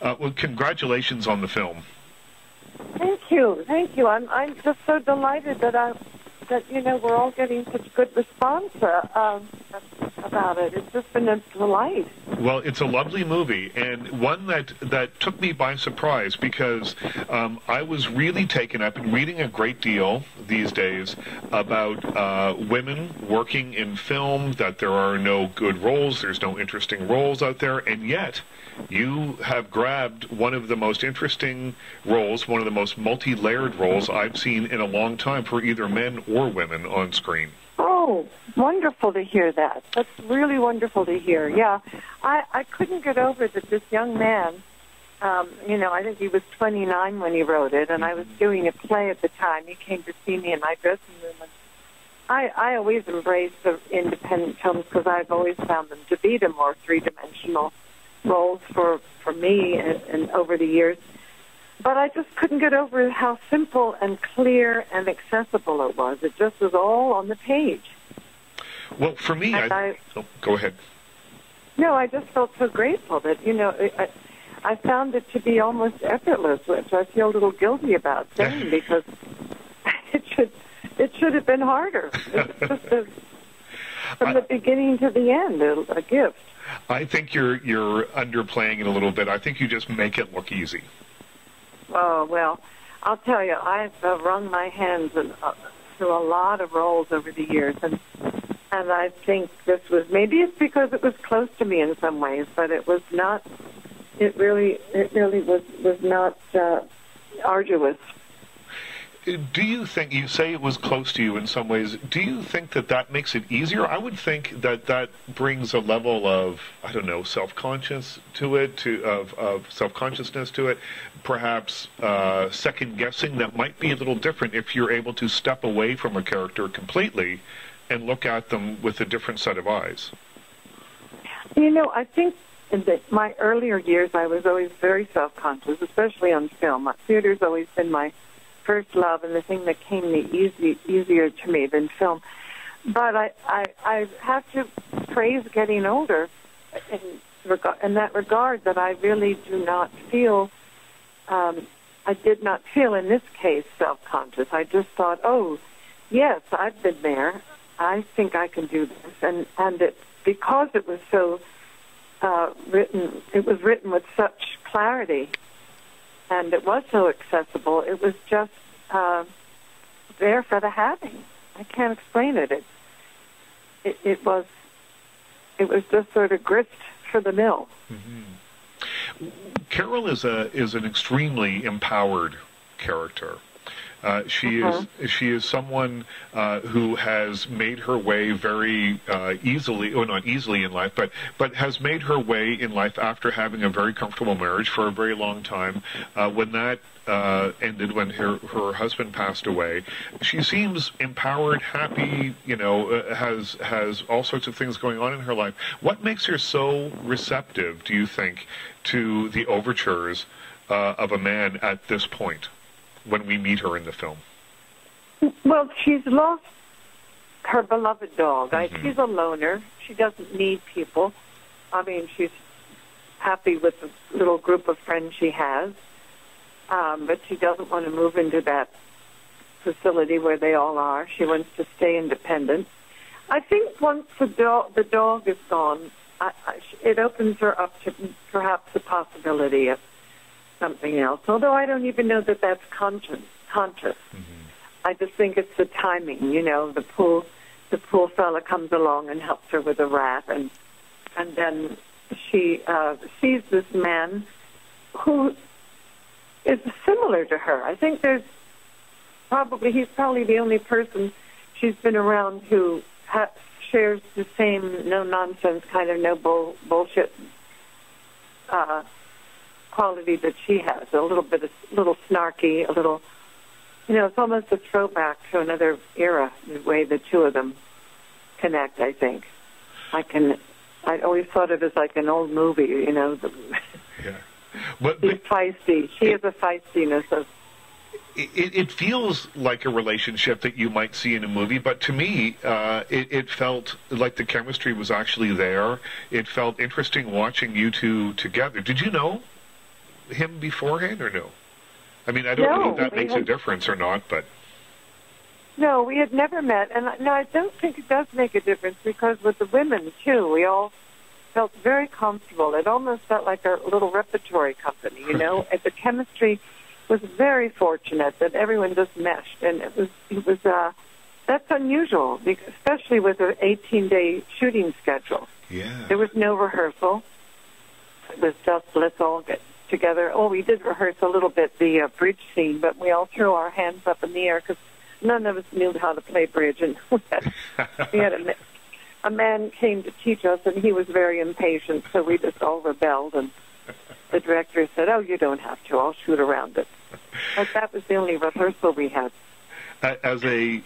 Well, congratulations on the film. Thank you, thank you. I'm just so delighted that we're all getting such good response about it. It's just been a delight. Well, it's a lovely movie, and one that took me by surprise because I was really taken up in reading a great deal these days about women working in film, that there are no good roles, there's no interesting roles out there, and yet you have grabbed one of the most interesting roles, one of the most multi-layered roles I've seen in a long time for either men or women on screen. Oh, wonderful to hear that. That's really wonderful to hear. Yeah, I couldn't get over that this young man, I think he was 29 when he wrote it, and I was doing a play at the time. He came to see me in my dressing room, and I always embrace the independent films because I've always found them to be the more three-dimensional roles for me and over the years. But I just couldn't get over how simple and clear and accessible it was. It just was all on the page. Well, for me, go ahead. No, I just felt so grateful that, I found it to be almost effortless, which I feel a little guilty about saying because it should have been harder. It's just from the beginning to the end, a gift. I think you're underplaying it a little bit. I think you just make it look easy. Oh, well, I'll tell you, I've wrung my hands through a lot of roles over the years, and I think this was, maybe it's because it was close to me in some ways, but it was not, it really was not arduous. Do you think, you say it was close to you in some ways, do you think that makes it easier? I would think that brings a level of, I don't know, self-conscious to it, of self-consciousness to it, perhaps second-guessing that might be a little different if you're able to step away from a character completely and look at them with a different set of eyes. I think in my earlier years I was always very self-conscious, especially on film. Theater's always been my first love and the thing that came easier to me than film. But I have to praise getting older in that regard, that I really do not feel, I did not feel in this case self-conscious. I just thought, oh, yes, I've been there. I think I can do this. And because it was so written, it was written with such clarity, and it was so accessible, it was just there for the having. I can't explain it. It was just sort of grist for the mill. Mm-hmm. Carol is an extremely empowered character. She is someone who has made her way very easily, or not easily in life, but has made her way in life after having a very comfortable marriage for a very long time. When that ended, when her husband passed away, she seems empowered, happy, has all sorts of things going on in her life. What makes her so receptive, do you think, to the overtures of a man at this point, when we meet her in the film? Well, she's lost her beloved dog. Mm-hmm. She's a loner. She doesn't need people. I mean, she's happy with the little group of friends she has, but she doesn't want to move into that facility where they all are. She wants to stay independent. I think once the dog is gone, it opens her up to perhaps the possibility of something else, although I don't even know that that's conscious. Mm-hmm. I just think it's the timing, the pool fella comes along and helps her with a rat, and then she sees this man who is similar to her. I think he's probably the only person she's been around who shares the same no-nonsense kind of no-bullshit quality that she has, a little snarky, a little, it's almost a throwback to another era, the way the two of them connect, I think. I always thought of it as like an old movie, Yeah. But he's feisty. She has a feistiness of... It feels like a relationship that you might see in a movie, but to me, it felt like the chemistry was actually there. It felt interesting watching you two together. Did you know him beforehand, or no? I mean, I don't know if that makes a difference or not, but... No, we had never met, and no, I don't think it does make a difference, because with the women, too, we all felt very comfortable. It almost felt like a little repertory company, you know? And the chemistry was very fortunate that everyone just meshed, and it was that's unusual, especially with an 18-day shooting schedule. Yeah. There was no rehearsal. It was just, let's all get together. Oh, we did rehearse a little bit the bridge scene, but we all threw our hands up in the air because none of us knew how to play bridge, and we had a man came to teach us, and he was very impatient, so we just all rebelled, and the director said, "Oh, you don't have to. I'll shoot around it." But that was the only rehearsal we had. As a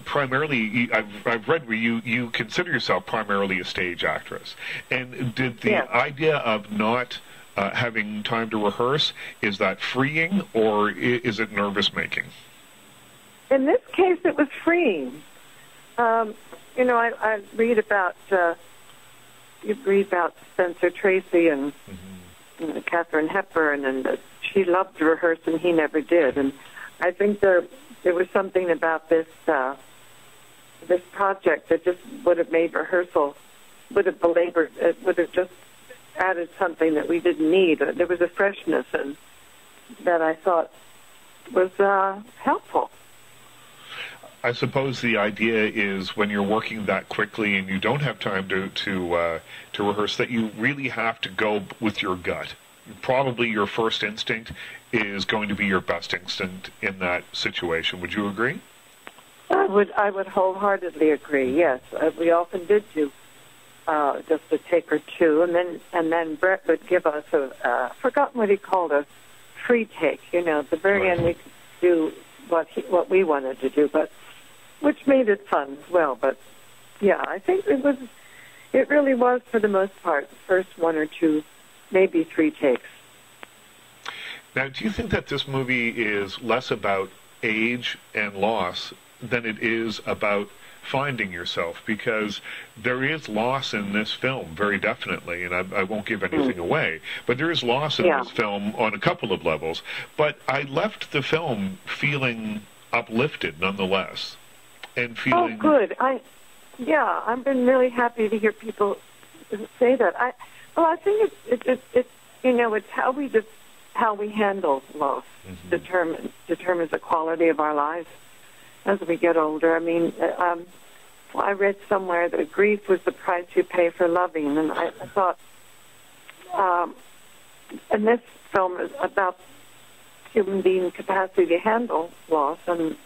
primarily, I've read where you consider yourself primarily a stage actress, and did the idea of not having time to rehearse, is that freeing, or is it nervous making? In this case, it was freeing. You know, I read about you read about Spencer Tracy and Katharine Hepburn, and she loved to rehearse and he never did. And I think there was something about this this project that just would have made rehearsal, would have belabored, it would have just added something that we didn't need. There was a freshness and that I thought was helpful. I suppose the idea is when you're working that quickly and you don't have time to rehearse, that you really have to go with your gut. Probably your first instinct is going to be your best instinct in that situation. Would you agree? I would wholeheartedly agree. Yes, we often did do just a take or two, and then Brett would give us forgotten what he called a free take. You know, at the very end we could do what we wanted to do, but which made it fun as well. But yeah, I think it really was for the most part the first one or two, maybe three takes. Now, do you think that this movie is less about age and loss than it is about finding yourself? Because there is loss in this film, very definitely, and I won't give anything away, but there is loss in this film on a couple of levels. But I left the film feeling uplifted nonetheless, and feeling... Oh, good. I've been really happy to hear people say that. I think it's you know, it's how we handle loss determines the quality of our lives as we get older. I mean, I read somewhere that grief was the price you pay for loving, and I thought, and this film is about human being capacity to handle loss, and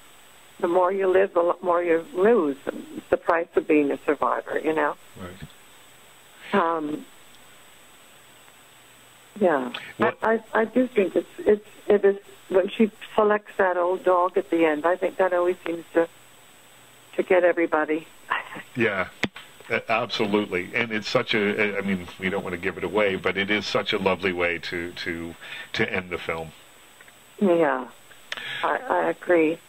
the more you live, the more you lose. It's the price of being a survivor, you know? Right. Yeah. I do think it is, when she selects that old dog at the end, I think that always seems to get everybody. Yeah, absolutely. And it's such I mean, we don't want to give it away, but it is such a lovely way to end the film. Yeah, I agree.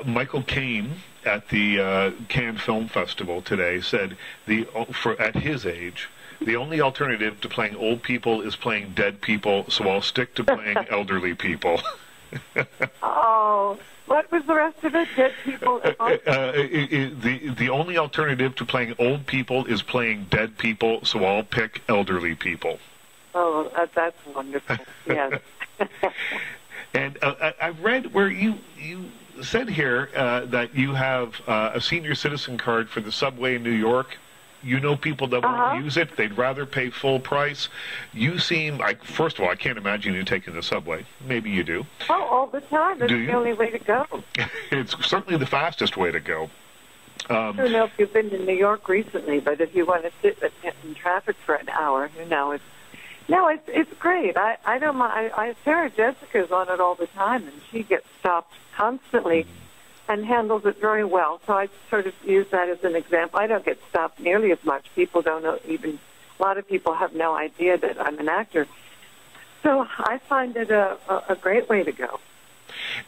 Michael Caine at the Cannes Film Festival today said at his age, the only alternative to playing old people is playing dead people, so I'll stick to playing elderly people. Oh, what was the rest of it? Dead people? The only alternative to playing old people is playing dead people, so I'll pick elderly people. Oh, that's wonderful. Yes. And I've read where you said here that you have a senior citizen card for the subway in New York. You know people that won't use it. They'd rather pay full price. You seem, first of all, I can't imagine you taking the subway. Maybe you do. Oh, all the time. That's the only way to go. It's certainly the fastest way to go. I don't know if you've been to New York recently, but if you want to sit in traffic for an hour, you know, it's great. I don't mind. Sarah Jessica's on it all the time, and she gets stopped constantly. And handles it very well. So I sort of use that as an example. I don't get stopped nearly as much. People don't know, even a lot of people have no idea that I'm an actor. So I find it a great way to go.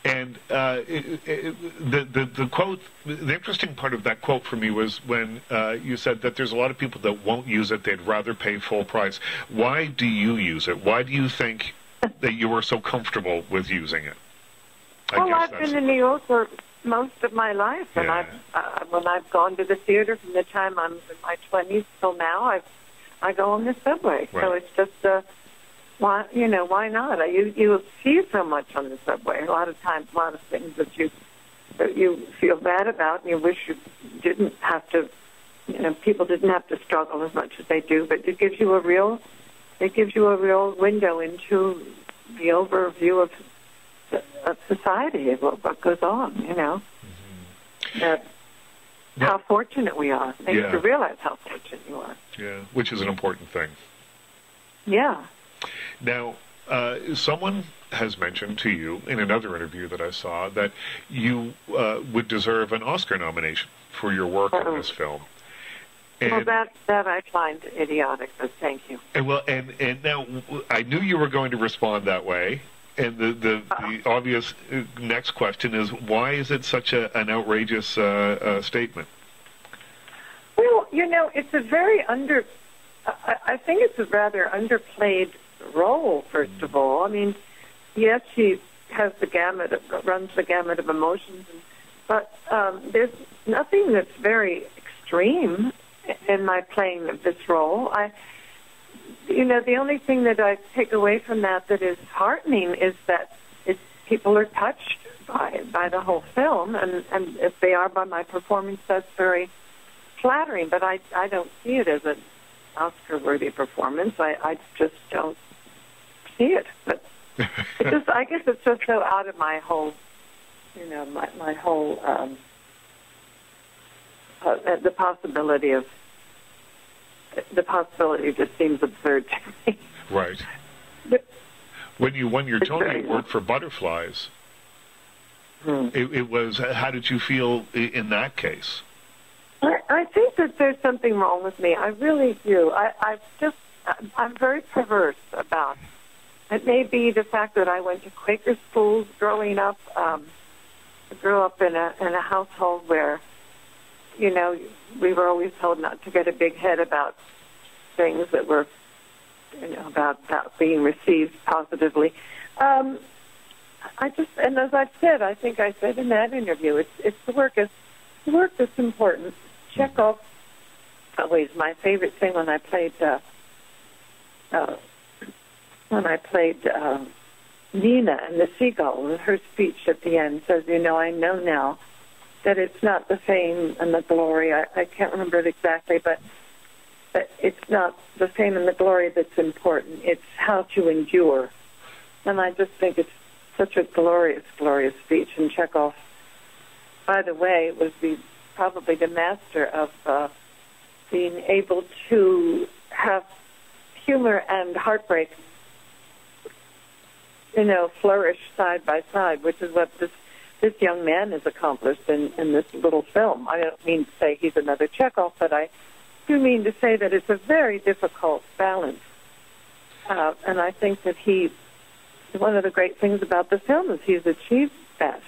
And the quote, the interesting part of that quote for me was when you said that there's a lot of people that won't use it. They'd rather pay full price. Why do you use it? Why do you think that you were so comfortable with using it. Well, I've been in New York for most of my life, and when I've gone to the theater from the time I'm in my 20s till now, I go on the subway. Right. So it's just why not? You see so much on the subway. A lot of times, a lot of things that you feel bad about, and you wish you didn't have to. People didn't have to struggle as much as they do, but it gives you a real window into the overview of society, of what goes on. How fortunate we are. It makes you realize how fortunate you are. Yeah, which is an important thing. Yeah. Now, someone has mentioned to you in another interview that I saw that you would deserve an Oscar nomination for your work in this film. And, well, that I find idiotic, but thank you. And now I knew you were going to respond that way. And the obvious next question is, why is it such an outrageous statement? Well, it's a very I think it's a rather underplayed role, first of all. I mean, yes, she has runs the gamut of emotions, but there's nothing that's very extreme in my playing of this role. The only thing that I take away from that is heartening is that people are touched by the whole film, and if they are by my performance, that's very flattering. But I don't see it as an Oscar-worthy performance. I just don't see it. But I guess it's just so out of my whole, my whole the possibility just seems absurd to me. Right. But when you won your Tony Award for Butterflies, it was. How did you feel in that case? I think that there's something wrong with me. I really do. I'm very perverse about it. May be the fact that I went to Quaker schools growing up. I grew up in a household where, we were always told not to get a big head about things that were, about being received positively. And as I've said, I think I said in that interview, it's the work that's important. Chekhov always my favorite thing when I played Nina and the Seagull. Her speech at the end says, I know now that it's not the fame and the glory. I can't remember it exactly, but it's not the fame and the glory that's important. It's how to endure. And I just think it's such a glorious, glorious speech. And Chekhov, by the way, was probably the master of being able to have humor and heartbreak, flourish side by side, which is what this young man has accomplished in this little film. I don't mean to say he's another Chekhov, but I do mean to say that it's a very difficult balance. And I think that one of the great things about the film is he's achieved that.